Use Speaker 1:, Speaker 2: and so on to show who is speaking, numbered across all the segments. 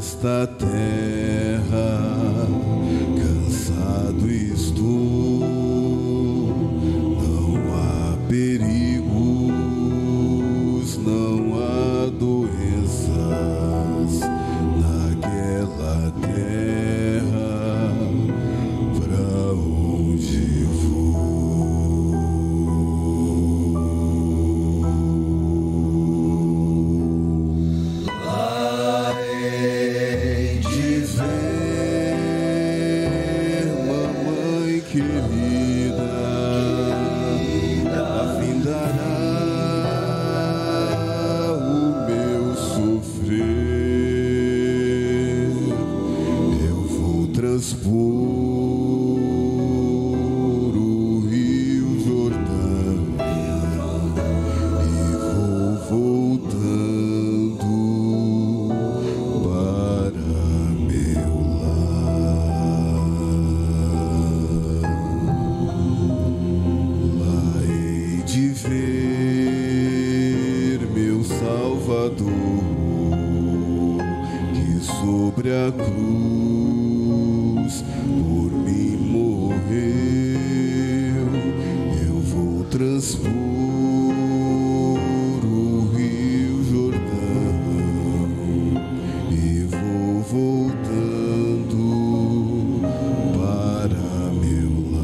Speaker 1: nesta terra, cansado estou, não há perigos, não há doenças naquela terra pra onde vou. Lá hei de ver, mamãe querida, afindará o meu sofrer. Eu vou transpor o Rio Jordão e vou voltando para meu lar. Lá hei de ver meu Salvador, que sobre a cruz por mim morreu. Eu vou transpor o Rio Jordão e vou voltando para meu lar.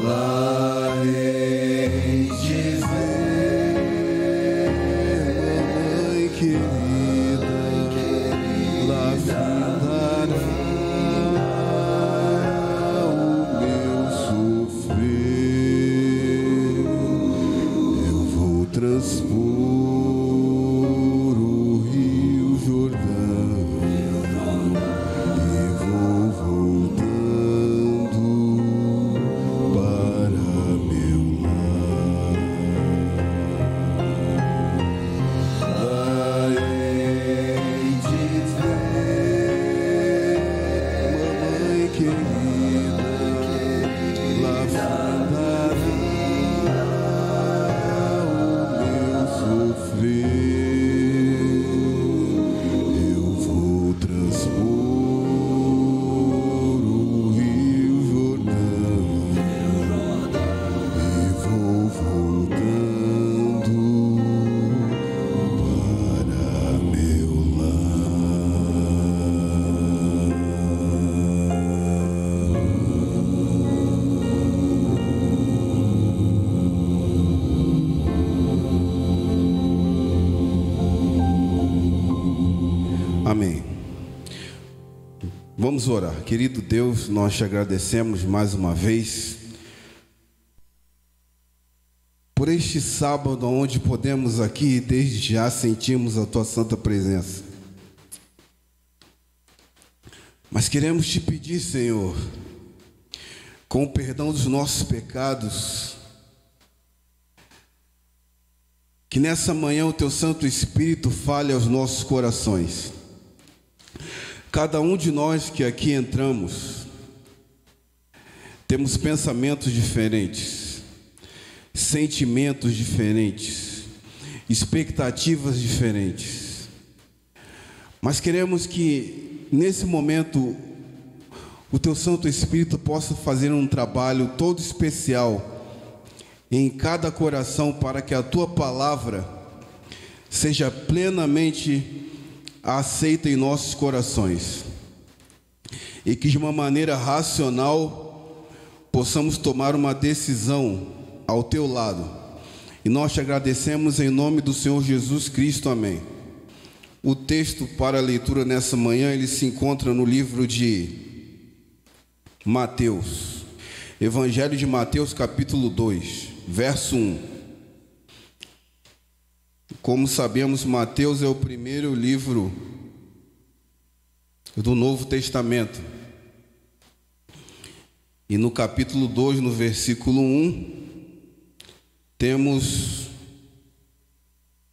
Speaker 1: Lá hei de ver, mamãe querida, lá findará o meu sofrer. Eu vou transpor o Rio Jordão e vou voltando para meu lar. Lá hei de ver, mamãe querida, lá findará o meu sofrer. Eu vou transpor o Rio Jordão e vou voltando para meu lar. Amém. Vamos orar. Querido Deus, nós te agradecemos mais uma vez por este sábado onde podemos aqui desde já sentimos a tua santa presença. Mas queremos te pedir, Senhor, com o perdão dos nossos pecados, que nessa manhã o teu Santo Espírito fale aos nossos corações. Cada um de nós que aqui entramos, temos pensamentos diferentes, sentimentos diferentes, expectativas diferentes. Mas queremos que nesse momento o teu Santo Espírito possa fazer um trabalho todo especial em cada coração, para que a tua palavra seja plenamente aceita em nossos corações, e que de uma maneira racional possamos tomar uma decisão ao teu lado. E nós te agradecemos em nome do Senhor Jesus Cristo. Amém. O texto para a leitura nessa manhã, ele se encontra no livro de Mateus, Evangelho de Mateus, capítulo 2, verso 1. Como sabemos, Mateus é o primeiro livro do Novo Testamento. E no capítulo 2, no versículo 1, temos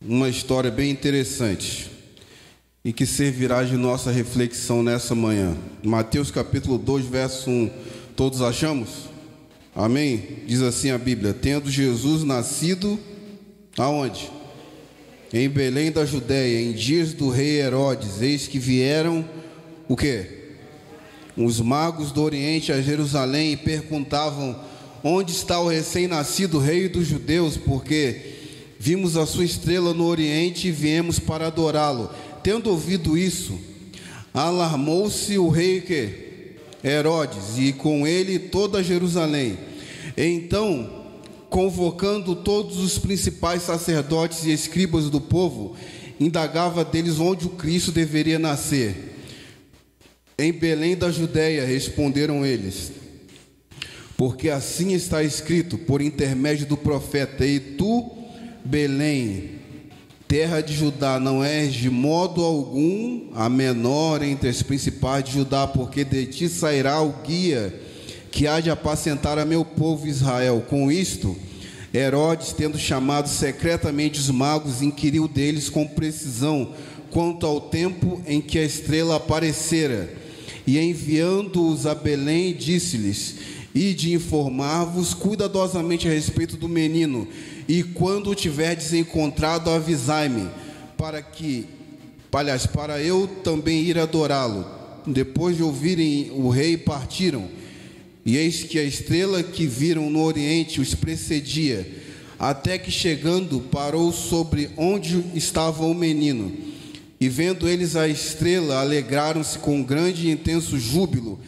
Speaker 1: uma história bem interessante e que servirá de nossa reflexão nessa manhã. Mateus capítulo 2, verso 1. Todos achamos? Amém? Diz assim a Bíblia: tendo Jesus nascido aonde? Em Belém da Judéia, em dias do rei Herodes, eis que vieram o quê? Os magos do Oriente a Jerusalém e perguntavam: onde está o recém-nascido rei dos judeus? Porque vimos a sua estrela no Oriente e viemos para adorá-lo. Tendo ouvido isso, alarmou-se o rei que? Herodes, e com ele toda Jerusalém. Então, convocando todos os principais sacerdotes e escribas do povo, indagava deles onde o Cristo deveria nascer. Em Belém da Judéia, responderam eles, porque assim está escrito por intermédio do profeta: e tu, Belém, terra de Judá, não és de modo algum a menor entre as principais de Judá, porque de ti sairá o guia que há de apacentar a meu povo Israel. Com isto, Herodes, tendo chamado secretamente os magos, inquiriu deles com precisão quanto ao tempo em que a estrela aparecera, e enviando-os a Belém, disse-lhes: ide informar-vos cuidadosamente a respeito do menino, e quando o tiverdes encontrado, avisai-me, para eu também ir adorá-lo. Depois de ouvirem o rei, partiram. E eis que a estrela que viram no Oriente os precedia, até que chegando parou sobre onde estava o menino. E vendo eles a estrela, alegraram-se com grande e intenso júbilo.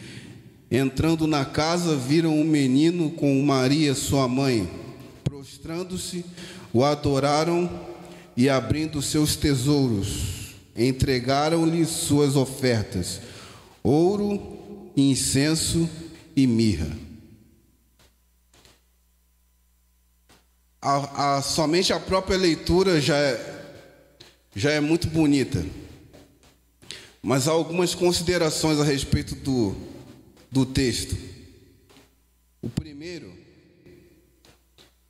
Speaker 1: Entrando na casa, viram o menino com Maria, sua mãe. Prostrando-se, o adoraram e, abrindo seus tesouros, entregaram-lhe suas ofertas: ouro, incenso e mirra. Somente a própria leitura já é muito bonita, mas há algumas considerações a respeito do texto. O primeiro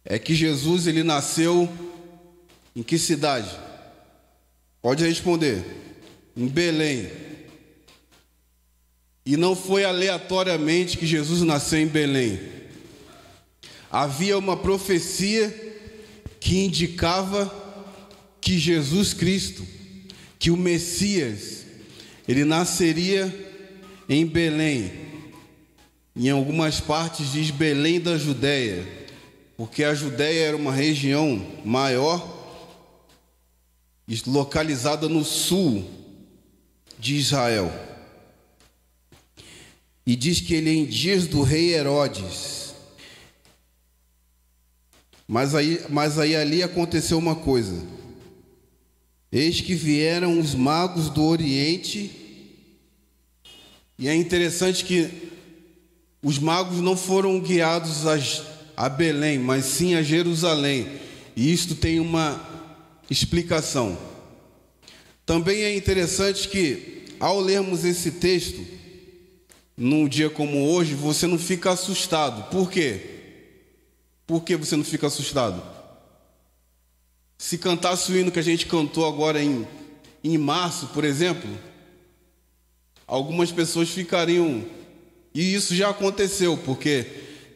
Speaker 1: é que Jesus, ele nasceu em que cidade? Pode responder. Em Belém. E não foi aleatoriamente que Jesus nasceu em Belém. Havia uma profecia que indicava que Jesus Cristo, que o Messias, ele nasceria em Belém. Em algumas partes diz Belém da Judéia, porque a Judéia era uma região maior, localizada no sul de Israel. E diz que ele é em dias do rei Herodes. Mas aí ali aconteceu uma coisa. Eis que vieram os magos do Oriente. E é interessante que os magos não foram guiados a Belém, mas sim a Jerusalém. E isto tem uma explicação. Também é interessante que, ao lermos esse texto, num dia como hoje, você não fica assustado. Por quê? Por que você não fica assustado? Se cantasse o hino que a gente cantou agora em março, por exemplo, algumas pessoas ficariam... E isso já aconteceu, porque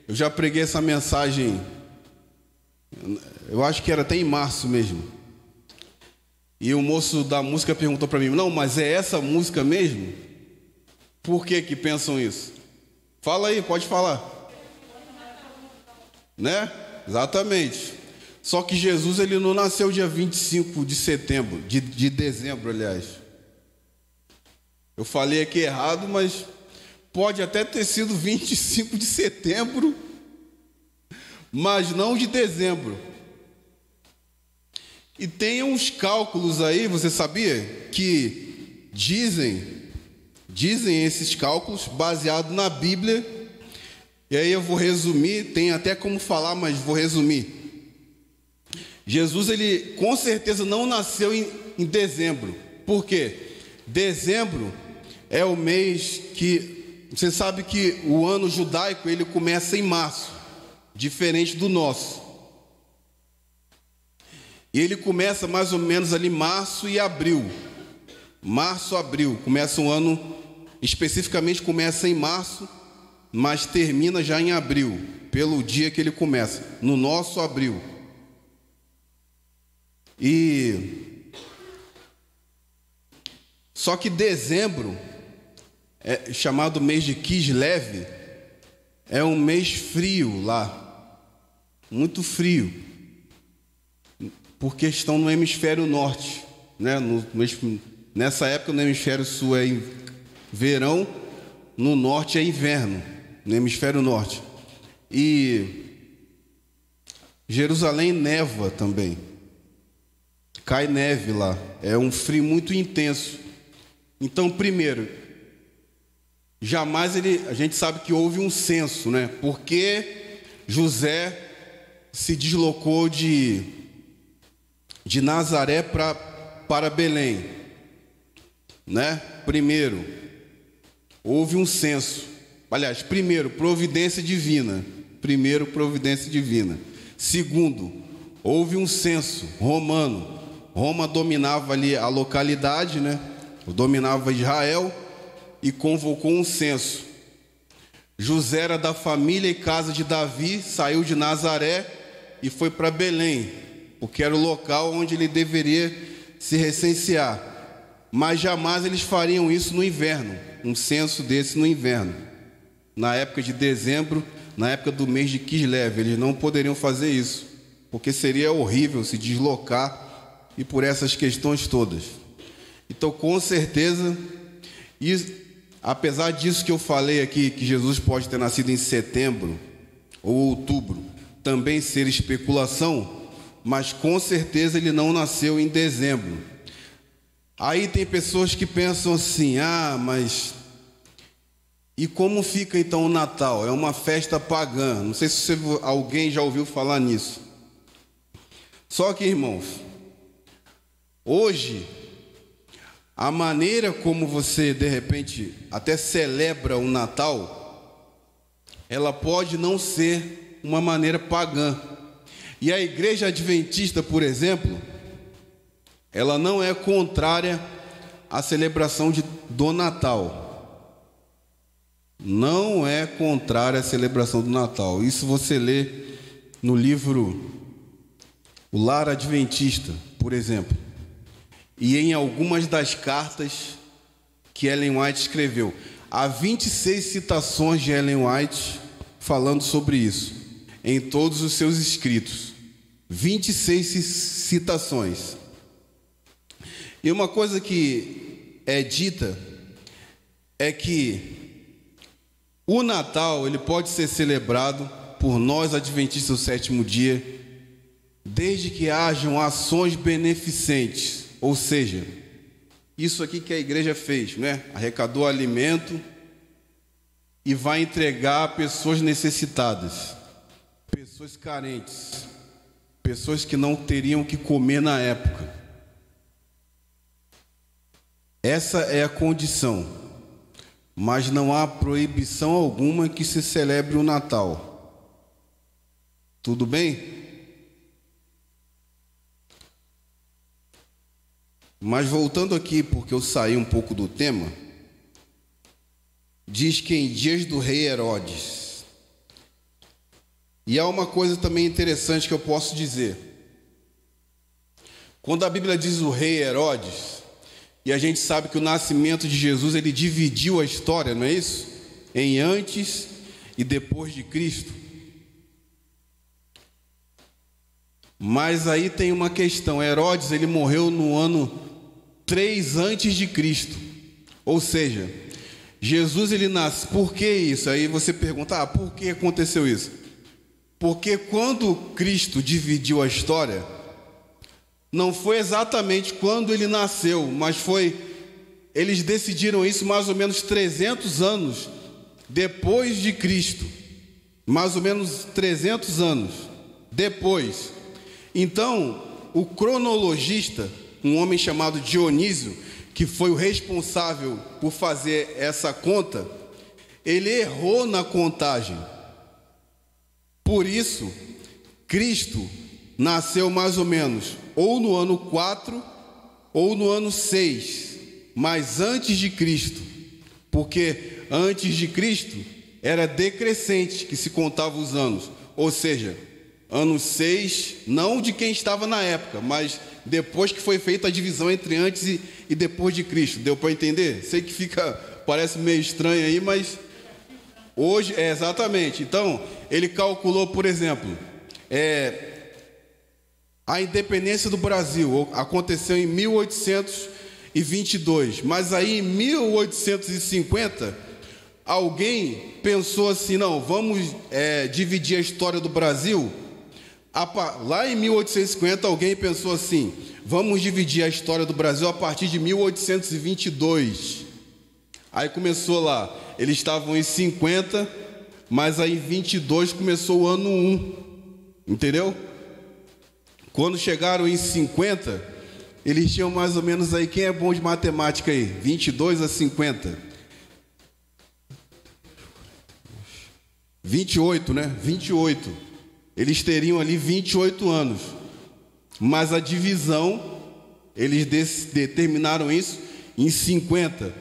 Speaker 1: eu já preguei essa mensagem, eu acho que era até em março mesmo. E o moço da música perguntou para mim: não, mas é essa música mesmo? Por que pensam isso? Fala aí, pode falar. Né? Exatamente. Só que Jesus, ele não nasceu dia 25 de setembro, de dezembro, aliás. Eu falei aqui errado, mas pode até ter sido 25 de setembro, mas não de dezembro. E tem uns cálculos aí, você sabia? Que dizem esses cálculos baseados na Bíblia. E aí eu vou resumir, tem até como falar, mas vou resumir. Jesus, ele com certeza não nasceu em dezembro. Por quê? Dezembro é o mês que... Você sabe que o ano judaico, ele começa em março, diferente do nosso. E ele começa mais ou menos ali março e abril. Março, abril, começa um ano, especificamente começa em março mas termina já em abril, pelo dia que ele começa, no nosso abril. Só que dezembro, chamado mês de Kislev, é um mês frio lá, muito frio, porque estão no hemisfério norte, né? Nessa época no hemisfério sul é verão, no norte é inverno, no hemisfério norte. E Jerusalém neva também, cai neve lá, é um frio muito intenso. Então, primeiro, jamais a gente sabe que houve um censo, né? Porque José se deslocou de Nazaré para Belém, né? Primeiro, houve um censo. Aliás, primeiro, providência divina. Primeiro, providência divina. Segundo, houve um censo romano. Roma dominava ali a localidade, né? Dominava Israel e convocou um censo. José era da família e casa de Davi, saiu de Nazaré e foi para Belém, porque era o local onde ele deveria se recensear. Mas jamais eles fariam isso no inverno, um censo desse no inverno. Na época de dezembro, na época do mês de Kislev, eles não poderiam fazer isso, porque seria horrível se deslocar e por essas questões todas. Então, com certeza, apesar disso que eu falei aqui, que Jesus pode ter nascido em setembro ou outubro, também ser especulação, mas com certeza ele não nasceu em dezembro. Aí tem pessoas que pensam assim, mas e como fica então o Natal? É uma festa pagã. Não sei se alguém já ouviu falar nisso. Só que, irmãos, hoje, a maneira como você, de repente, até celebra o Natal, ela pode não ser uma maneira pagã. E a Igreja Adventista, por exemplo, ela não é contrária à celebração do Natal. Não é contrária à celebração do Natal. Isso você lê no livro O Lar Adventista, por exemplo. E em algumas das cartas que Ellen White escreveu. Há 26 citações de Ellen White falando sobre isso, em todos os seus escritos. 26 citações. E uma coisa que é dita é que o Natal ele pode ser celebrado por nós adventistas do sétimo dia, desde que hajam ações beneficentes. Ou seja, isso aqui que a igreja fez, né? Arrecadou alimento e vai entregar a pessoas necessitadas, pessoas carentes, pessoas que não teriam o que comer na época. Essa é a condição, mas não há proibição alguma que se celebre o Natal. Tudo bem? Mas voltando aqui, porque eu saí um pouco do tema, diz que em dias do rei Herodes. E há uma coisa também interessante que eu posso dizer. Quando a Bíblia diz o rei Herodes, e a gente sabe que o nascimento de Jesus, ele dividiu a história, não é isso? Em antes e depois de Cristo. Mas aí tem uma questão. Herodes, ele morreu no ano 3 antes de Cristo. Ou seja, Jesus ele nasce. Por que isso? Aí você pergunta, por que aconteceu isso? Porque quando Cristo dividiu a história, não foi exatamente quando ele nasceu, mas eles decidiram isso mais ou menos 300 anos depois de Cristo. Mais ou menos 300 anos depois. Então, o cronologista, um homem chamado Dionísio, que foi o responsável por fazer essa conta, ele errou na contagem. Por isso, Cristo nasceu mais ou menos ou no ano 4 ou no ano 6, mas antes de Cristo, porque antes de Cristo era decrescente que se contava os anos, ou seja, ano 6, não de quem estava na época, mas depois que foi feita a divisão entre antes e depois de Cristo. Deu para entender? Sei que parece meio estranho aí, mas hoje é exatamente. Então, ele calculou, por exemplo, a independência do Brasil aconteceu em 1822, mas aí em 1850 alguém pensou assim, não, vamos dividir a história do Brasil. Lá em 1850 alguém pensou assim, vamos dividir a história do Brasil a partir de 1822. Aí começou lá, eles estavam em 50, mas aí em 22 começou o ano 1, entendeu? Quando chegaram em 50, eles tinham mais ou menos aí, quem é bom de matemática aí? 22 a 50. 28, né? 28. Eles teriam ali 28 anos. Mas a divisão, eles determinaram isso em 50.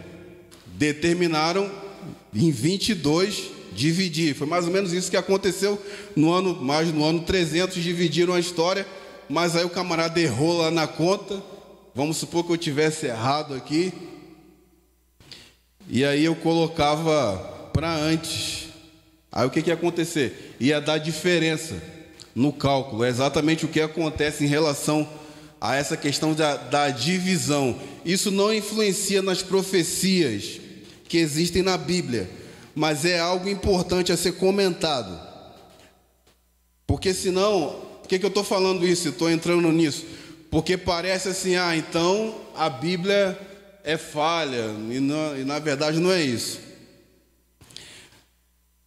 Speaker 1: Determinaram em 22 dividir. Foi mais ou menos isso que aconteceu no ano 300, dividiram a história, mas aí o camarada errou lá na conta. Vamos supor que eu tivesse errado aqui. E aí eu colocava para antes. Aí o que ia acontecer? Ia dar diferença no cálculo. É exatamente o que acontece em relação a essa questão da divisão. Isso não influencia nas profecias que existem na Bíblia, mas é algo importante a ser comentado. Porque senão, por que eu estou falando isso? Estou entrando nisso. Porque parece assim, então a Bíblia é falha, e na verdade não é isso.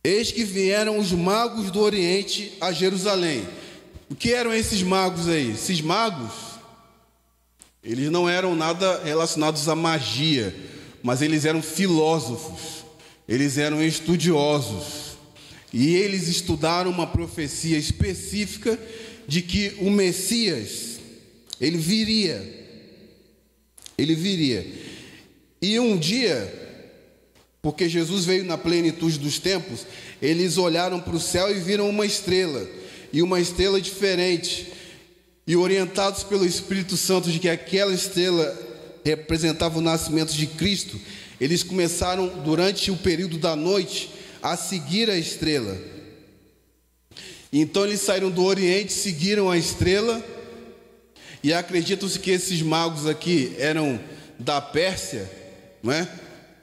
Speaker 1: Eis que vieram os magos do Oriente a Jerusalém. O que eram esses magos aí? Esses magos, eles não eram nada relacionados à magia, mas eles eram filósofos, eles eram estudiosos. E eles estudaram uma profecia específica de que o Messias, ele viria. E um dia, porque Jesus veio na plenitude dos tempos, eles olharam para o céu e viram uma estrela, e uma estrela diferente, e orientados pelo Espírito Santo de que aquela estrela representava o nascimento de Cristo, eles começaram, durante o período da noite, a seguir a estrela. Então eles saíram do Oriente, seguiram a estrela, e acreditam-se que esses magos aqui eram da Pérsia, não é?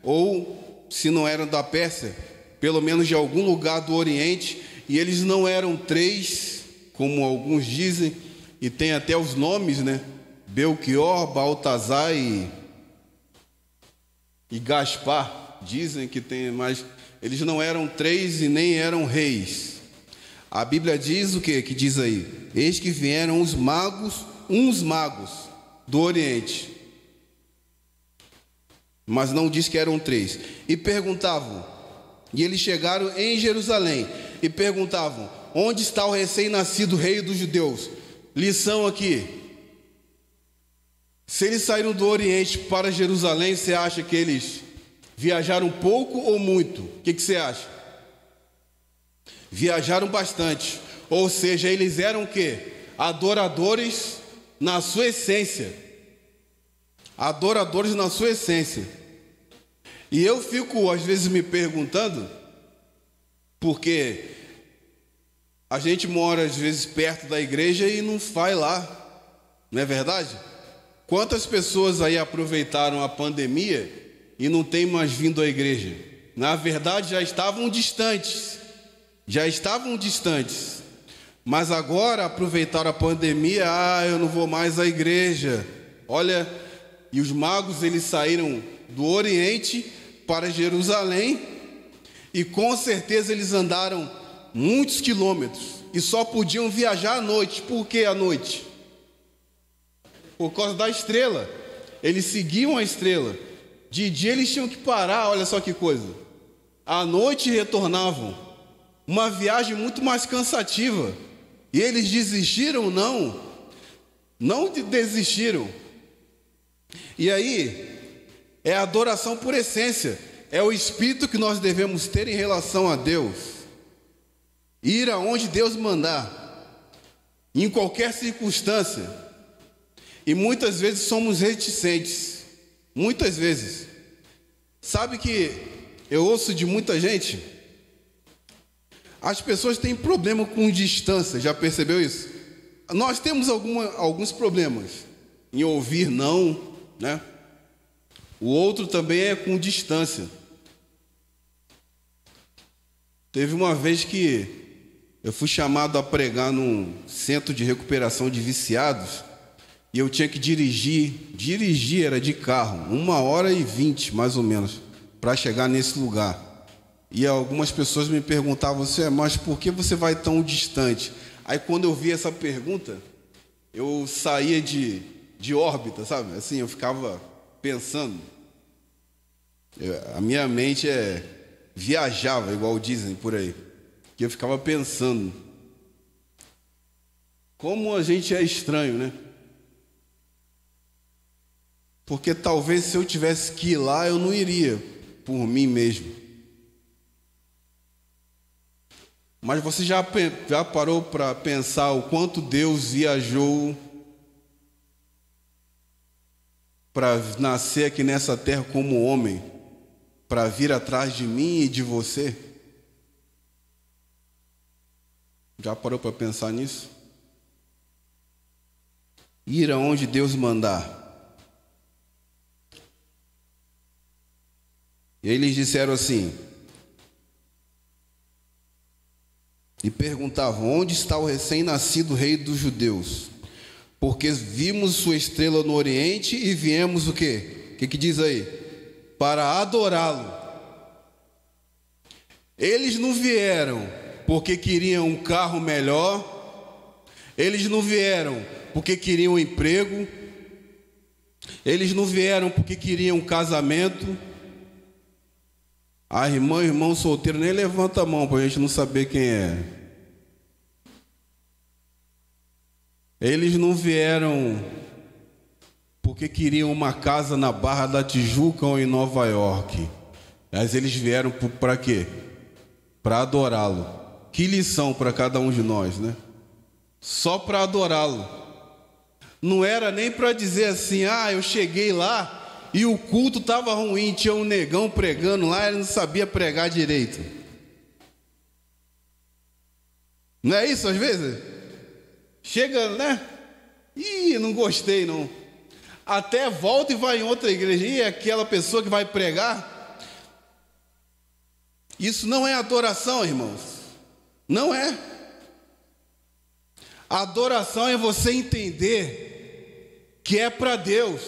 Speaker 1: Ou, se não eram da Pérsia, pelo menos de algum lugar do Oriente, e eles não eram 3, como alguns dizem, e tem até os nomes, né? Belchior, Baltazar e Gaspar, dizem que tem, mas eles não eram 3 e nem eram reis. A Bíblia diz o quê? Que diz aí? Eis que vieram uns magos do Oriente, mas não diz que eram 3, e perguntavam, e eles chegaram em Jerusalém, e perguntavam, onde está o recém-nascido rei dos judeus? Lição aqui, se eles saíram do Oriente para Jerusalém, você acha que eles viajaram pouco ou muito? O que você acha? Viajaram bastante, ou seja, eles eram o quê? Adoradores na sua essência. Adoradores na sua essência. E eu fico às vezes me perguntando, porque a gente mora às vezes perto da igreja e não vai lá, não é verdade? Quantas pessoas aí aproveitaram a pandemia e não têm mais vindo à igreja? Na verdade já estavam distantes, mas agora aproveitaram a pandemia, eu não vou mais à igreja. Olha, e os magos, eles saíram do Oriente para Jerusalém, e com certeza eles andaram muitos quilômetros, e só podiam viajar à noite. Por que à noite? Por causa da estrela. Eles seguiam a estrela. De dia eles tinham que parar, olha só que coisa. À noite retornavam. Uma viagem muito mais cansativa. E eles desistiram? Não desistiram. E aí, é adoração por essência. é o espírito que nós devemos ter em relação a Deus. Ir aonde Deus mandar, em qualquer circunstância. E muitas vezes somos reticentes. Muitas vezes. Sabe que eu ouço de muita gente, as pessoas têm problema com distância, já percebeu isso? Nós temos alguns problemas em ouvir não, né? O outro também é com distância. Teve uma vez que eu fui chamado a pregar num centro de recuperação de viciados e eu tinha que dirigir era de carro, 1h20 mais ou menos, para chegar nesse lugar. E algumas pessoas me perguntavam assim, mas por que você vai tão distante? Aí quando eu vi essa pergunta, eu saía de órbita, sabe? Assim, eu ficava pensando. A minha mente viajava, igual dizem por aí. Que eu ficava pensando. Como a gente é estranho, né? Porque talvez se eu tivesse que ir lá, eu não iria por mim mesmo. Mas você já parou para pensar o quanto Deus viajou para nascer aqui nessa terra como homem, para vir atrás de mim e de você? Já parou para pensar nisso? Ir aonde Deus mandar. E eles disseram assim, e perguntavam, onde está o recém-nascido rei dos judeus? Porque vimos sua estrela no oriente e viemos o quê? O que diz aí? Para adorá-lo. Eles não vieram porque queriam um carro melhor. Eles não vieram porque queriam um emprego. Eles não vieram porque queriam um casamento. A irmã e irmão solteiro nem levanta a mão para a gente não saber quem é. Eles não vieram porque queriam uma casa na Barra da Tijuca ou em Nova York. Mas eles vieram para quê? Para adorá-lo. Que lição para cada um de nós, né? Só para adorá-lo. Não era nem para dizer assim, eu cheguei lá e o culto estava ruim, tinha um negão pregando lá, ele não sabia pregar direito. Não é isso às vezes? Chega, né? Ih, não gostei não. Até volta e vai em outra igreja. E aquela pessoa que vai pregar. Isso não é adoração, irmãos. Não é. A adoração é você entender que é para Deus.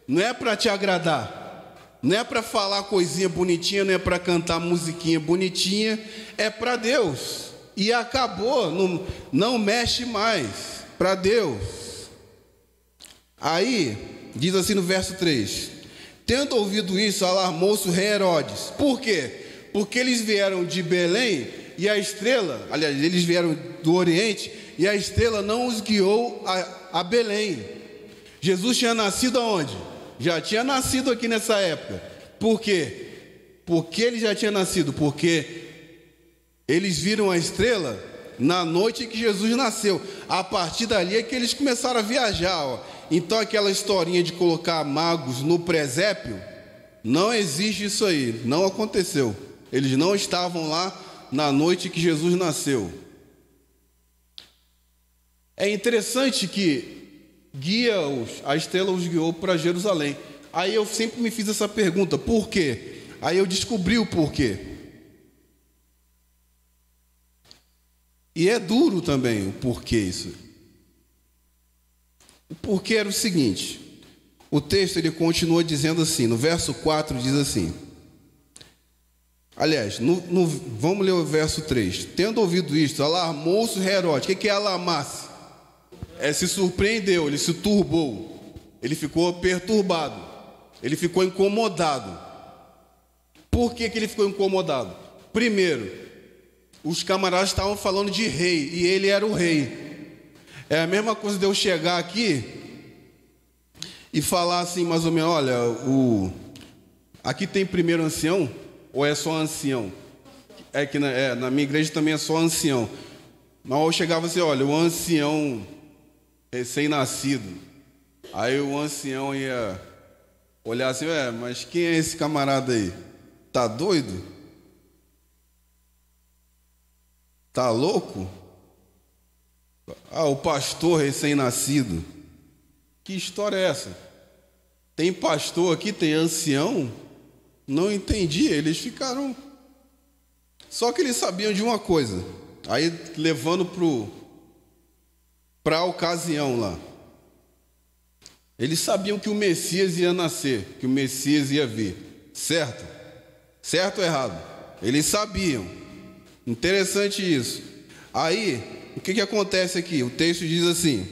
Speaker 1: Não é para te agradar, não é para falar coisinha bonitinha, não é para cantar musiquinha bonitinha, é para Deus. E acabou, não mexe mais, para Deus. Aí, diz assim no verso 3, tendo ouvido isso, alarmou-se o rei Herodes. Por quê? Porque eles vieram de Belém e a estrela, aliás, eles vieram do Oriente e a estrela não os guiou a Belém. Jesus tinha nascido aonde? Já tinha nascido aqui nessa época. Por quê? Porque ele já tinha nascido? Porque eles viram a estrela na noite que Jesus nasceu. A partir dali é que eles começaram a viajar. Então aquela historinha de colocar magos no presépio, não existe isso aí. Não aconteceu. Eles não estavam lá na noite que Jesus nasceu. É interessante que a estrela os guiou para Jerusalém. Aí eu sempre me fiz essa pergunta, por quê? Aí eu descobri o porquê. E é duro também o porquê isso. O porquê era o seguinte, o texto ele continua dizendo assim, no verso 4 diz assim, aliás, vamos ler o verso 3, tendo ouvido isto, alarmou-se Herodes. O que é alarmar-se? Se surpreendeu, ele se turbou, ele ficou perturbado, ele ficou incomodado. Por que ele ficou incomodado? Primeiro, os camaradas estavam falando de rei, e ele era o rei. É a mesma coisa de eu chegar aqui e falar assim, mais ou menos, olha, Aqui tem primeiro ancião ou é só ancião? É que na minha igreja também é só ancião. Mas eu chegava assim, olha, o ancião recém-nascido. Aí o ancião ia olhar assim, mas quem é esse camarada aí? Tá doido? Tá louco? Ah, o pastor recém-nascido. Que história é essa? Tem pastor aqui, tem ancião? Não entendi, eles ficaram... Só que eles sabiam de uma coisa. Aí levando para a ocasião lá. Eles sabiam que o Messias ia nascer, que o Messias ia vir. Certo? Certo ou errado? Eles sabiam. Interessante isso. Aí, o que acontece aqui? O texto diz assim: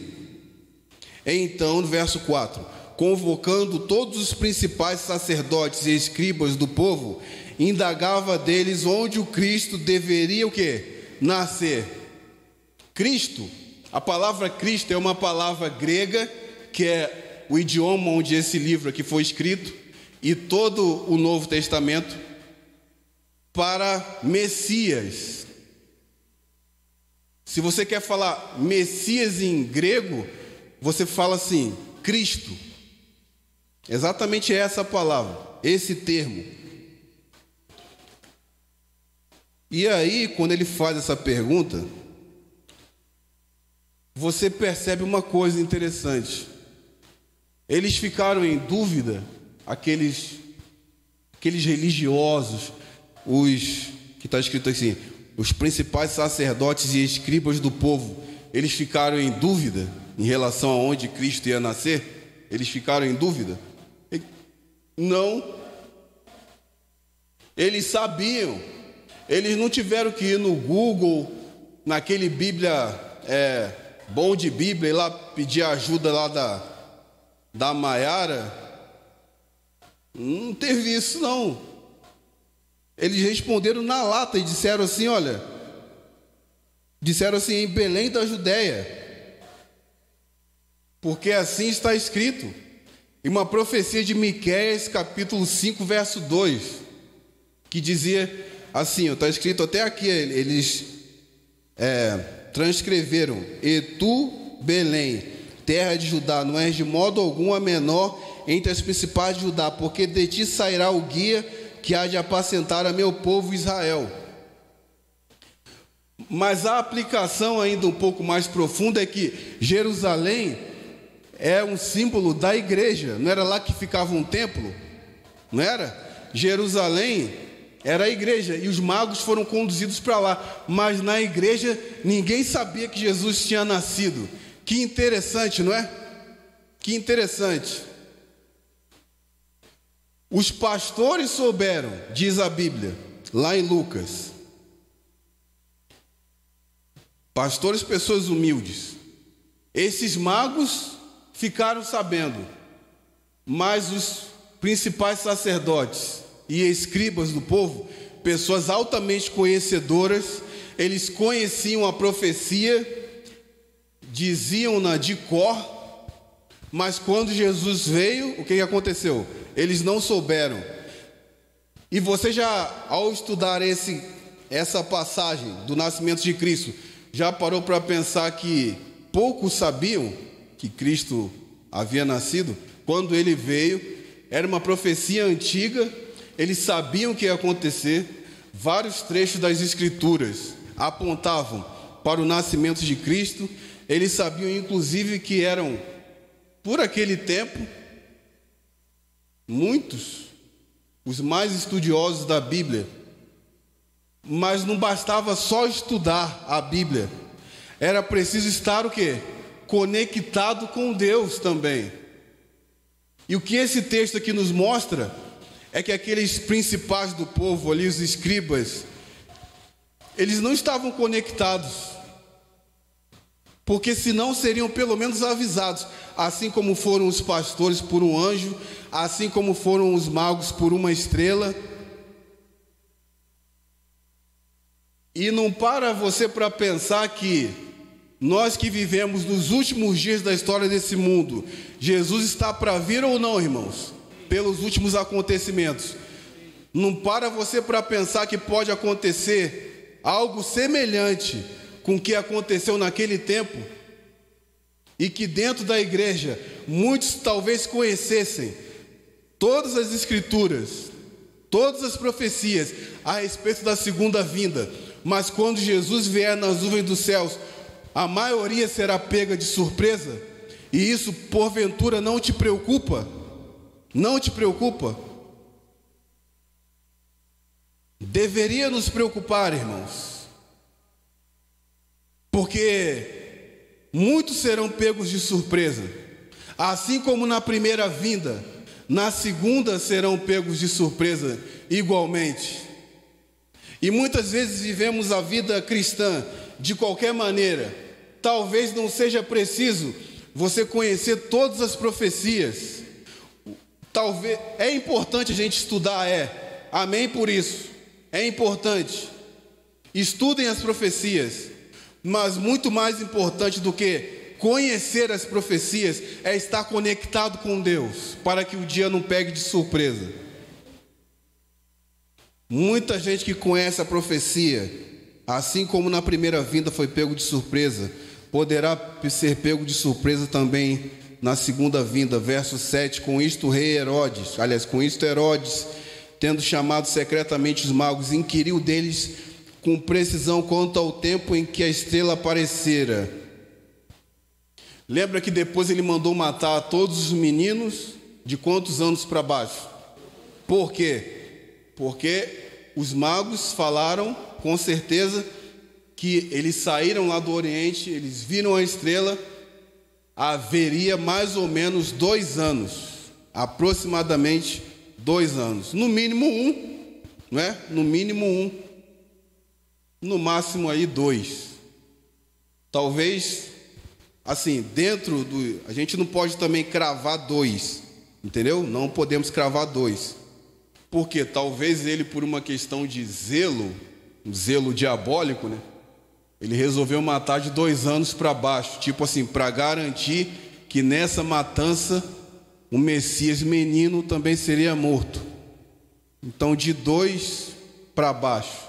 Speaker 1: então, no verso 4, convocando todos os principais sacerdotes e escribas do povo, indagava deles onde o Cristo deveria o quê? Nascer. Cristo, a palavra Cristo é uma palavra grega, que é o idioma onde esse livro aqui foi escrito, e todo o Novo Testamento, para Messias. Se você quer falar Messias em grego, você fala assim, Cristo. Exatamente essa palavra, esse termo. E aí, quando ele faz essa pergunta, você percebe uma coisa interessante. Eles ficaram em dúvida, aqueles religiosos, que está escrito assim, os principais sacerdotes e escribas do povo, eles ficaram em dúvida em relação a onde Cristo ia nascer? Eles ficaram em dúvida? Não. Eles sabiam. Eles não tiveram que ir no Google, naquele Bíblia, bom de Bíblia, e lá pedir ajuda lá da Maiara. Não teve isso, não. Eles responderam na lata e disseram assim, em Belém da Judéia, porque assim está escrito, em uma profecia de Miqueias, capítulo 5, verso 2, que dizia assim, está escrito até aqui, eles transcreveram: e tu, Belém, terra de Judá, não és de modo algum a menor entre as principais de Judá, porque de ti sairá o guia que há de apacentar a meu povo Israel. Mas a aplicação ainda um pouco mais profunda é que Jerusalém é um símbolo da igreja. Não era lá que ficava um templo? Não era? Jerusalém era a igreja e os magos foram conduzidos para lá. Mas na igreja ninguém sabia que Jesus tinha nascido. Que interessante, não é? Que interessante. Os pastores souberam, diz a Bíblia, lá em Lucas. Pastores, pessoas humildes. Esses magos ficaram sabendo, mas os principais sacerdotes e escribas do povo, pessoas altamente conhecedoras, eles conheciam a profecia, diziam-na de cor, mas quando Jesus veio, o que aconteceu? Eles não souberam. E você já, ao estudar essa passagem do nascimento de Cristo, já parou para pensar que poucos sabiam que Cristo havia nascido? Quando ele veio, era uma profecia antiga, eles sabiam o que ia acontecer. Vários trechos das Escrituras apontavam para o nascimento de Cristo. Eles sabiam, inclusive, que eram, por aquele tempo, muitos, os mais estudiosos da Bíblia. Mas não bastava só estudar a Bíblia. Era preciso estar o quê? Conectado com Deus também. E o que esse texto aqui nos mostra é que aqueles principais do povo ali, os escribas, eles não estavam conectados. Porque senão seriam pelo menos avisados, assim como foram os pastores por um anjo, assim como foram os magos por uma estrela. E não para você para pensar que nós que vivemos nos últimos dias da história desse mundo, Jesus está para vir ou não, irmãos? Pelos últimos acontecimentos. Não para você para pensar que pode acontecer algo semelhante com o que aconteceu naquele tempo, e que dentro da igreja muitos talvez conhecessem todas as escrituras, todas as profecias a respeito da segunda vinda, mas quando Jesus vier nas nuvens dos céus, a maioria será pega de surpresa. E isso porventura não te preocupa? Não te preocupa? Deveria nos preocupar, irmãos, porque muitos serão pegos de surpresa, assim como na primeira vinda, na segunda serão pegos de surpresa igualmente. E muitas vezes vivemos a vida cristã de qualquer maneira. Talvez não seja preciso você conhecer todas as profecias. Talvez é importante a gente estudar, amém por isso. É importante. Estudem as profecias, mas muito mais importante do que conhecer as profecias é estar conectado com Deus, para que o dia não pegue de surpresa. Muita gente que conhece a profecia, assim como na primeira vinda foi pego de surpresa, poderá ser pego de surpresa também na segunda vinda. Verso 7, com isto Herodes, tendo chamado secretamente os magos, inquiriu deles com precisão quanto ao tempo em que a estrela aparecera. Lembra que depois ele mandou matar todos os meninos de quantos anos para baixo? Por quê? Porque os magos falaram com certeza que eles saíram lá do Oriente, eles viram a estrela, haveria mais ou menos 2 anos, aproximadamente 2 anos, no mínimo 1, não é? No mínimo 1, no máximo aí 2. Talvez, assim, dentro do... A gente não pode também cravar 2, entendeu? Não podemos cravar 2. Porque talvez ele, por uma questão de zelo, um zelo diabólico, né? Ele resolveu matar de 2 anos para baixo, tipo assim, para garantir que nessa matança o Messias menino também seria morto. Então, de 2 para baixo,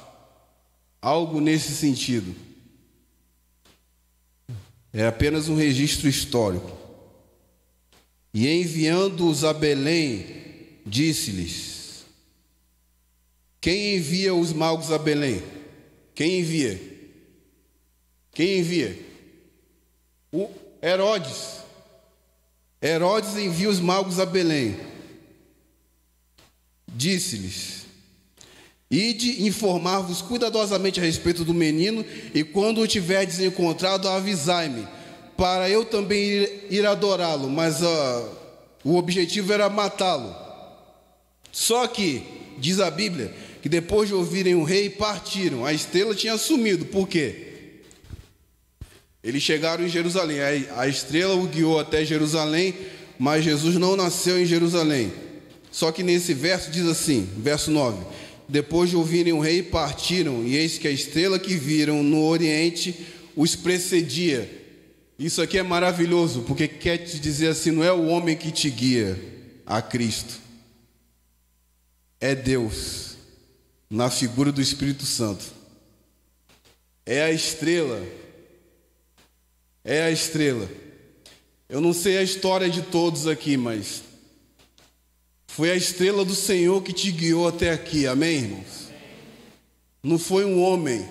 Speaker 1: algo nesse sentido. É apenas um registro histórico. E enviando-os a Belém, disse-lhes: quem envia os magos a Belém? Quem envia? Quem envia? O Herodes. Herodes envia os magos a Belém. Disse-lhes: ide informar-vos cuidadosamente a respeito do menino, e quando o tiverdes encontrado, avisai-me, para eu também ir adorá-lo. Mas o objetivo era matá-lo. Só que, diz a Bíblia, que depois de ouvirem o rei, partiram. A estrela tinha sumido. Por quê? Eles chegaram em Jerusalém. A estrela o guiou até Jerusalém, mas Jesus não nasceu em Jerusalém. Só que nesse verso diz assim, verso 9: depois de ouvirem o rei, partiram, e eis que a estrela que viram no Oriente os precedia. Isso aqui é maravilhoso, porque quer te dizer assim, não é o homem que te guia a Cristo, é Deus, na figura do Espírito Santo. É a estrela. É a estrela. Eu não sei a história de todos aqui, mas foi a estrela do Senhor que te guiou até aqui, amém, irmãos? Não foi um homem.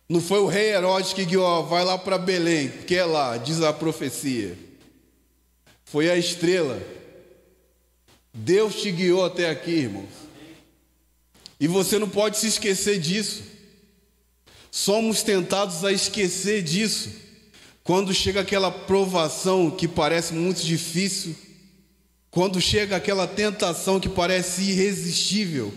Speaker 1: Não foi o rei Herodes que guiou, vai lá para Belém, que é lá, diz a profecia. Foi a estrela. Deus te guiou até aqui, irmãos. E você não pode se esquecer disso. Somos tentados a esquecer disso quando chega aquela provação que parece muito difícil, quando chega aquela tentação que parece irresistível.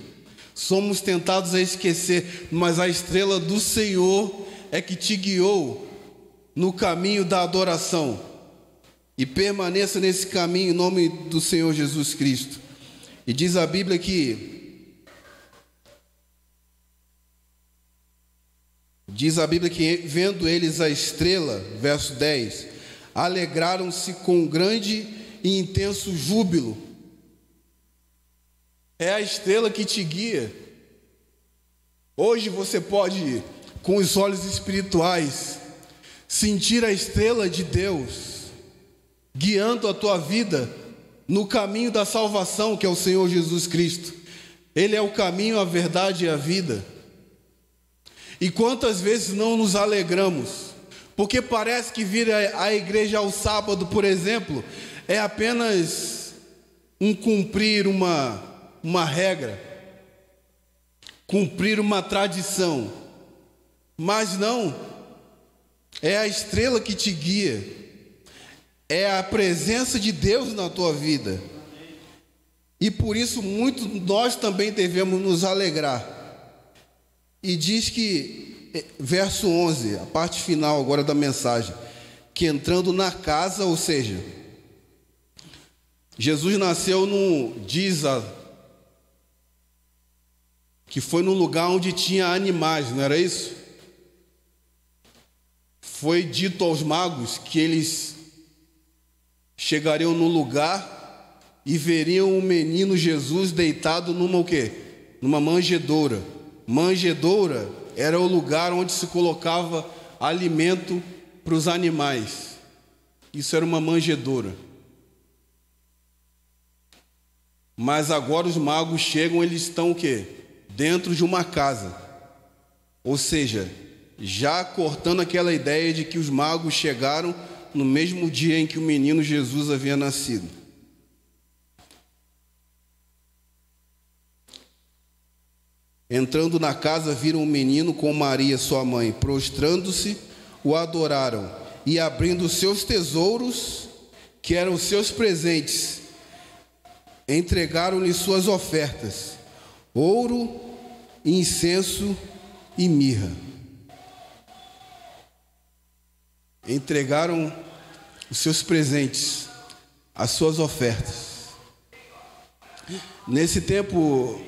Speaker 1: Somos tentados a esquecer, mas a estrela do Senhor é que te guiou no caminho da adoração. E permaneça nesse caminho em nome do Senhor Jesus Cristo. E diz a Bíblia que vendo eles a estrela, verso 10, alegraram-se com grande e intenso júbilo. é a estrela que te guia. Hoje você pode, com os olhos espirituais, sentir a estrela de Deus guiando a tua vida no caminho da salvação, que é o Senhor Jesus Cristo. Ele é o caminho, a verdade e a vida. E quantas vezes não nos alegramos, porque parece que vir à igreja ao sábado, por exemplo, é apenas cumprir uma regra, cumprir uma tradição. Mas não, é a estrela que te guia, é a presença de Deus na tua vida. E por isso nós também devemos nos alegrar. E diz que, verso 11, a parte final agora da mensagem, que entrando na casa, ou seja, Jesus nasceu que foi no lugar onde tinha animais, não era isso? Foi dito aos magos que eles chegariam no lugar e veriam o menino Jesus deitado numa o quê? Numa manjedoura. Manjedoura era o lugar onde se colocava alimento para os animais. Isso era uma manjedoura. Mas agora os magos chegam, eles estão o quê? Dentro de uma casa. Ou seja, já cortando aquela ideia de que os magos chegaram no mesmo dia em que o menino Jesus havia nascido. Entrando na casa, viram o menino com Maria, sua mãe. Prostrando-se, o adoraram. E abrindo seus tesouros, que eram os seus presentes, entregaram-lhe suas ofertas: ouro, incenso e mirra. Entregaram os seus presentes, as suas ofertas. Nesse tempo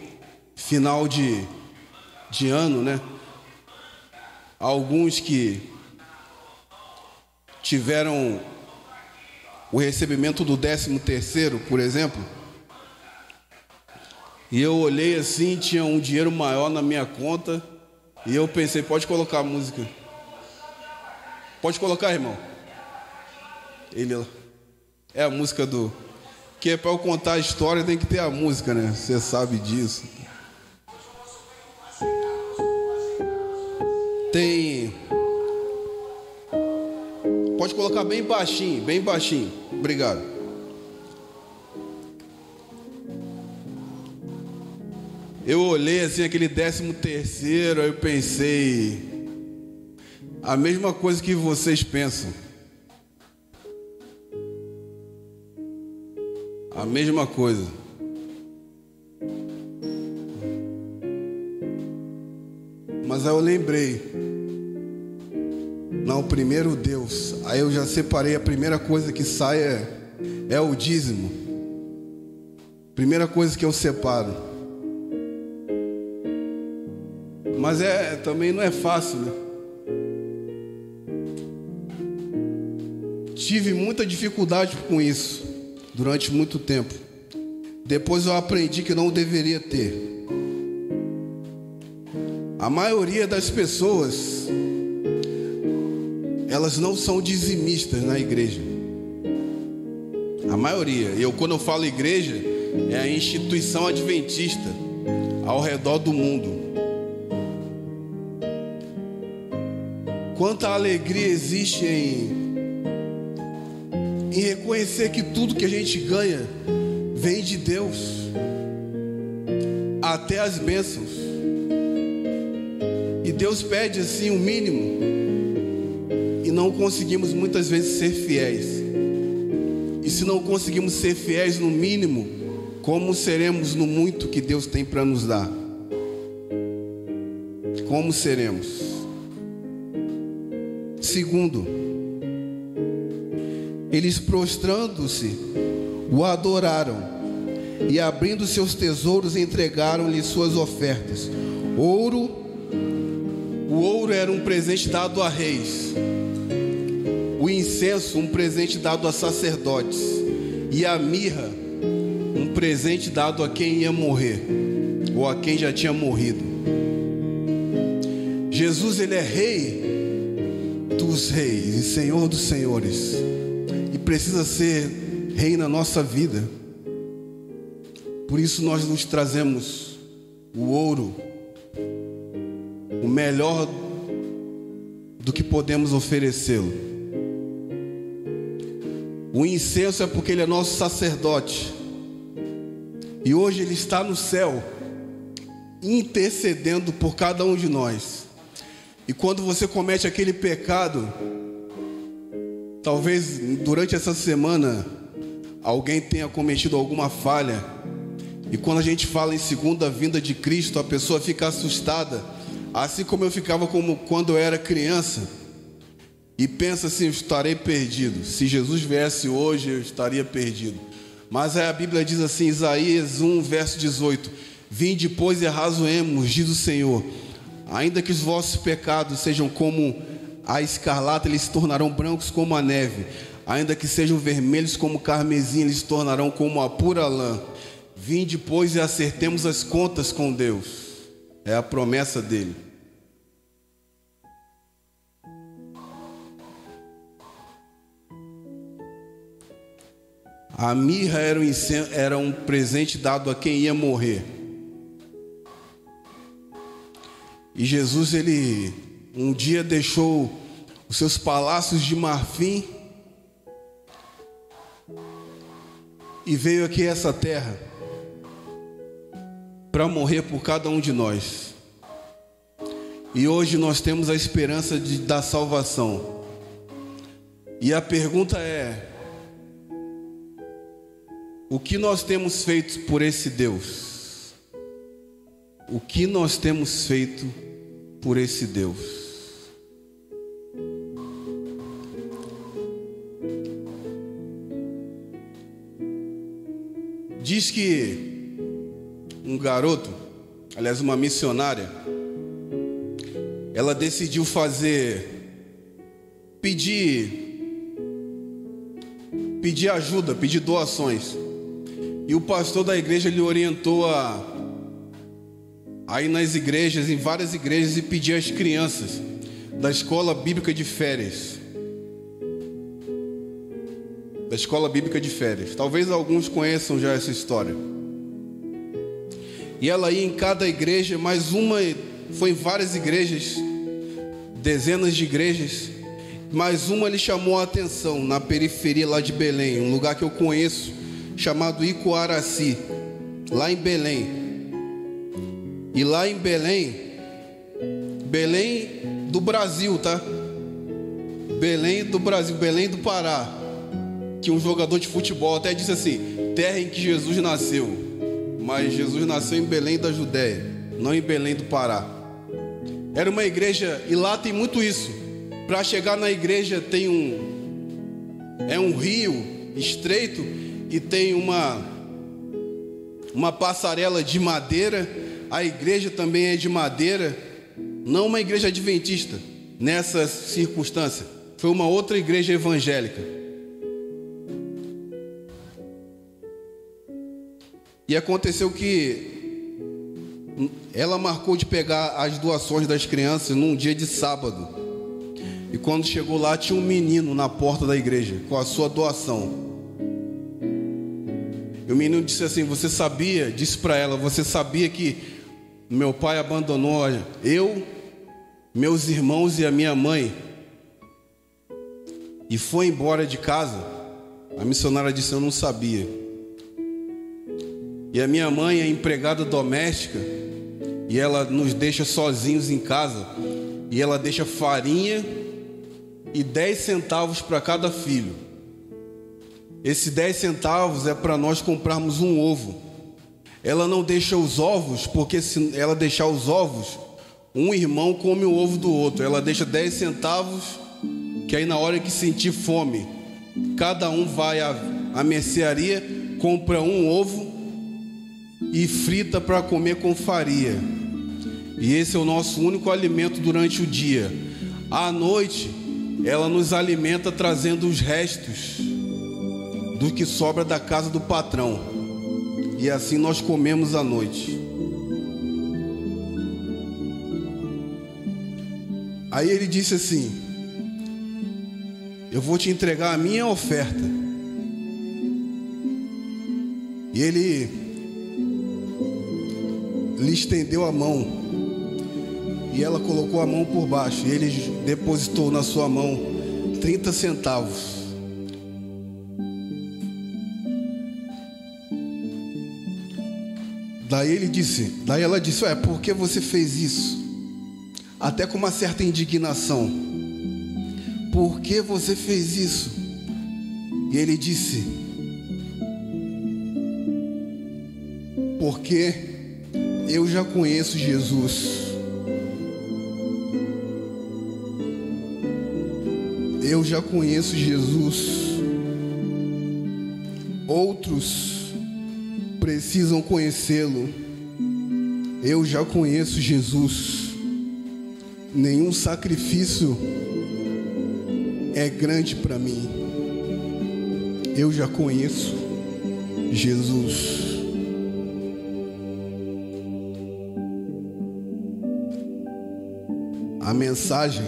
Speaker 1: final de ano, né? Alguns que tiveram o recebimento do 13º, por exemplo, e eu olhei assim, tinha um dinheiro maior na minha conta, e eu pensei, pode colocar a música. Pode colocar, irmão. Ele é a música do... Que é para eu contar a história, tem que ter a música, né? Você sabe disso. Tem... Pode colocar bem baixinho, bem baixinho. Obrigado. Eu olhei assim aquele 13º, aí eu pensei a mesma coisa que vocês pensam. A mesma coisa. Mas aí eu lembrei, não, primeiro Deus. Aí eu já separei, a primeira coisa que sai é o dízimo. Primeira coisa que eu separo. Mas também não é fácil, né? Tive muita dificuldade com isso durante muito tempo. Depois eu aprendi que não deveria ter. A maioria das pessoas, elas não são dizimistas na igreja. A maioria. Quando eu falo igreja, é a instituição adventista ao redor do mundo. Quanta alegria existe em reconhecer que tudo que a gente ganha vem de Deus, até as bênçãos. E Deus pede assim o mínimo, e não conseguimos muitas vezes ser fiéis. E se não conseguimos ser fiéis no mínimo, como seremos no muito que Deus tem para nos dar? Como seremos? Segundo, eles prostrando-se, o adoraram, e abrindo seus tesouros, entregaram-lhe suas ofertas. O ouro era um presente dado a reis, o incenso um presente dado a sacerdotes, e a mirra presente dado a quem ia morrer, ou a quem já tinha morrido. Jesus, ele é Rei dos reis e Senhor dos senhores, e precisa ser Rei na nossa vida. Por isso nós nos trazemos o ouro, o melhor do que podemos oferecê-lo. O incenso é porque ele é nosso sacerdote, e hoje ele está no céu, intercedendo por cada um de nós. E quando você comete aquele pecado, talvez durante essa semana alguém tenha cometido alguma falha, e quando a gente fala em segunda vinda de Cristo, a pessoa fica assustada, assim como eu ficava quando eu era criança, e pensa assim: eu estarei perdido. Se Jesus viesse hoje, eu estaria perdido. Mas aí a Bíblia diz assim, Isaías 1, verso 18: vinde, pois, e arrazoemos, diz o Senhor. Ainda que os vossos pecados sejam como a escarlata, eles se tornarão brancos como a neve. Ainda que sejam vermelhos como o carmesim, eles se tornarão como a pura lã. Vinde, pois, e acertemos as contas com Deus. É a promessa dele. A mirra era um presente dado a quem ia morrer. E Jesus, ele um dia deixou os seus palácios de marfim e veio aqui a essa terra para morrer por cada um de nós. E hoje nós temos a esperança da salvação. E a pergunta é: o que nós temos feito por esse Deus? O que nós temos feito por esse Deus? Diz que um garoto, aliás uma missionária, ela decidiu pedir ajuda, pedir doações. E o pastor da igreja lhe orientou a ir nas igrejas, em várias igrejas, e pedir às crianças da escola bíblica de férias. Da escola bíblica de férias. Talvez alguns conheçam já essa história. E ela ia em cada igreja, mais uma, foi em várias igrejas, dezenas de igrejas. Mais uma lhe chamou a atenção, na periferia lá de Belém, um lugar que eu conheço, chamado Icoaraci, lá em Belém. E lá em Belém do Brasil, tá? Belém do Brasil, Belém do Pará, que um jogador de futebol até disse assim: terra em que Jesus nasceu. Mas Jesus nasceu em Belém da Judéia, não em Belém do Pará. Era uma igreja, e lá tem muito isso. Para chegar na igreja tem um rio estreito, e tem uma passarela de madeira. A igreja também é de madeira, não uma igreja adventista nessa circunstância, foi uma outra igreja evangélica. E aconteceu que ela marcou de pegar as doações das crianças num dia de sábado. E quando chegou lá, tinha um menino na porta da igreja com a sua doação. E o menino disse assim: você sabia, disse para ela, você sabia que meu pai abandonou eu, meus irmãos e a minha mãe e foi embora de casa? A missionária disse: eu não sabia. E a minha mãe é empregada doméstica, e ela nos deixa sozinhos em casa, e ela deixa farinha e 10 centavos para cada filho. Esses 10 centavos é para nós comprarmos um ovo. Ela não deixa os ovos, porque se ela deixar os ovos, um irmão come o ovo do outro. Ela deixa 10 centavos, que aí na hora que sentir fome, cada um vai à mercearia, compra um ovo e frita para comer com farinha. E esse é o nosso único alimento durante o dia. À noite, ela nos alimenta trazendo os restos do que sobra da casa do patrão. e assim nós comemos à noite. Aí ele disse assim: eu vou te entregar a minha oferta. E ele lhe estendeu a mão, e ela colocou a mão por baixo, e ele depositou na sua mão 30 centavos. Daí ela disse: por que você fez isso? Até com uma certa indignação. Por que você fez isso? E ele disse: porque eu já conheço Jesus. Eu já conheço Jesus. Outros precisam conhecê-lo. Eu já conheço Jesus. Nenhum sacrifício é grande para mim. Eu já conheço Jesus. A mensagem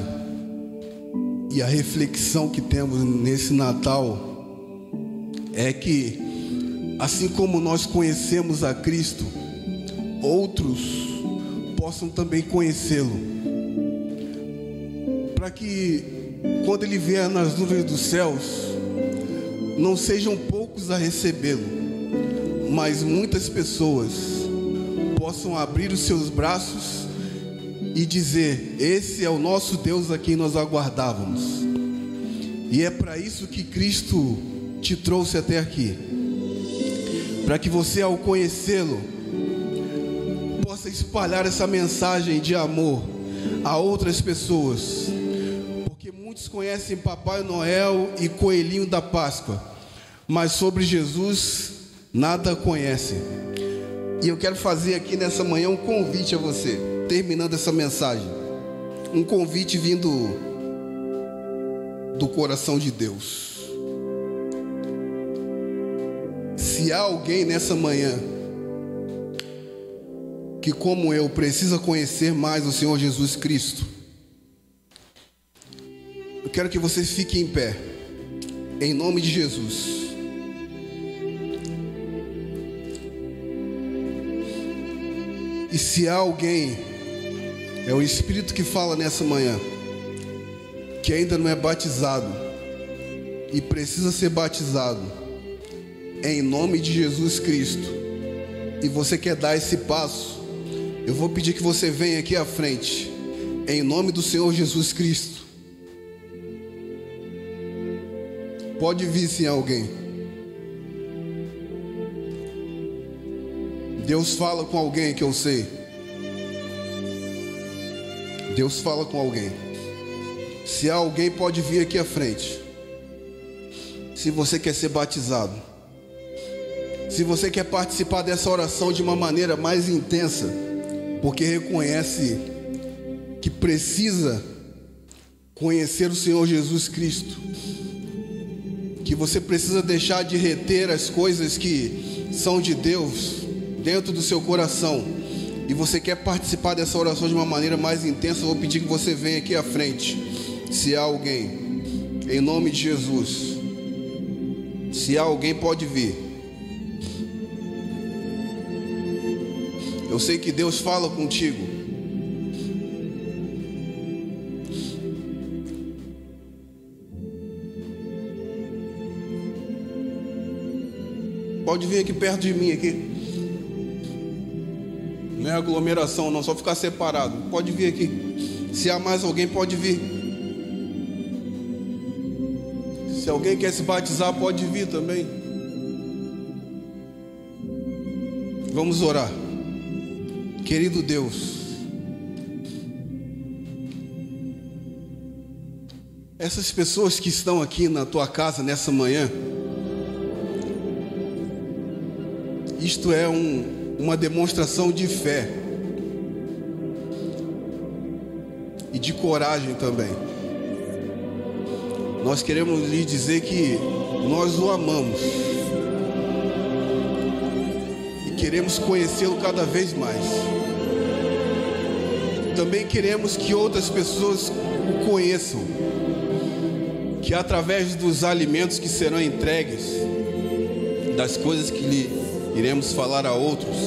Speaker 1: e a reflexão que temos nesse Natal é que, assim como nós conhecemos a Cristo, outros possam também conhecê-lo, para que quando Ele vier nas nuvens dos céus, não sejam poucos a recebê-lo, mas muitas pessoas possam abrir os seus braços e dizer: esse é o nosso Deus a quem nós aguardávamos. E é para isso que Cristo te trouxe até aqui, para que você, ao conhecê-lo, possa espalhar essa mensagem de amor a outras pessoas, porque muitos conhecem Papai Noel e Coelhinho da Páscoa, mas sobre Jesus nada conhecem. E eu quero fazer aqui nessa manhã um convite a você, terminando essa mensagem, um convite vindo do coração de Deus. Se há alguém nessa manhã que, como eu, precisa conhecer mais o Senhor Jesus Cristo, eu quero que você fique em pé, em nome de Jesus. E se há alguém, é o Espírito que fala nessa manhã, que ainda não é batizado e precisa ser batizado, em nome de Jesus Cristo, e você quer dar esse passo, eu vou pedir que você venha aqui à frente, em nome do Senhor Jesus Cristo. Pode vir, sim, alguém. Deus fala com alguém, que eu sei. Deus fala com alguém. Se há alguém, pode vir aqui à frente. Se você quer ser batizado, se você quer participar dessa oração de uma maneira mais intensa, porque reconhece que precisa conhecer o Senhor Jesus Cristo, que você precisa deixar de reter as coisas que são de Deus dentro do seu coração, e você quer participar dessa oração de uma maneira mais intensa, eu vou pedir que você venha aqui à frente. Se há alguém, em nome de Jesus, se há alguém, pode vir. Eu sei que Deus fala contigo. Pode vir aqui perto de mim aqui. Não é aglomeração não, só ficar separado. Pode vir aqui. Se há mais alguém, pode vir. Se alguém quer se batizar, pode vir também. Vamos orar. Querido Deus, essas pessoas que estão aqui na tua casa nessa manhã, isto é uma demonstração de fé e de coragem também. Nós queremos lhe dizer que nós o amamos e queremos conhecê-lo cada vez mais. Também queremos que outras pessoas o conheçam, que através dos alimentos que serão entregues, das coisas que lhe iremos falar a outros,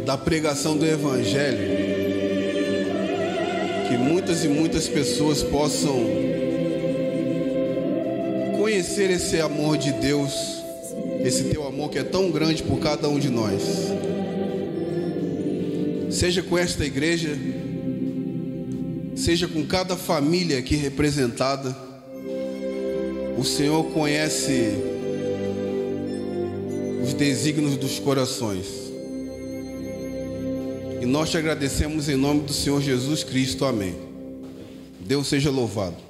Speaker 1: da pregação do Evangelho, que muitas e muitas pessoas possam conhecer esse amor de Deus, esse teu amor que é tão grande por cada um de nós. Seja com esta igreja, seja com cada família aqui representada, o Senhor conhece os desígnios dos corações. E nós te agradecemos em nome do Senhor Jesus Cristo. Amém. Deus seja louvado.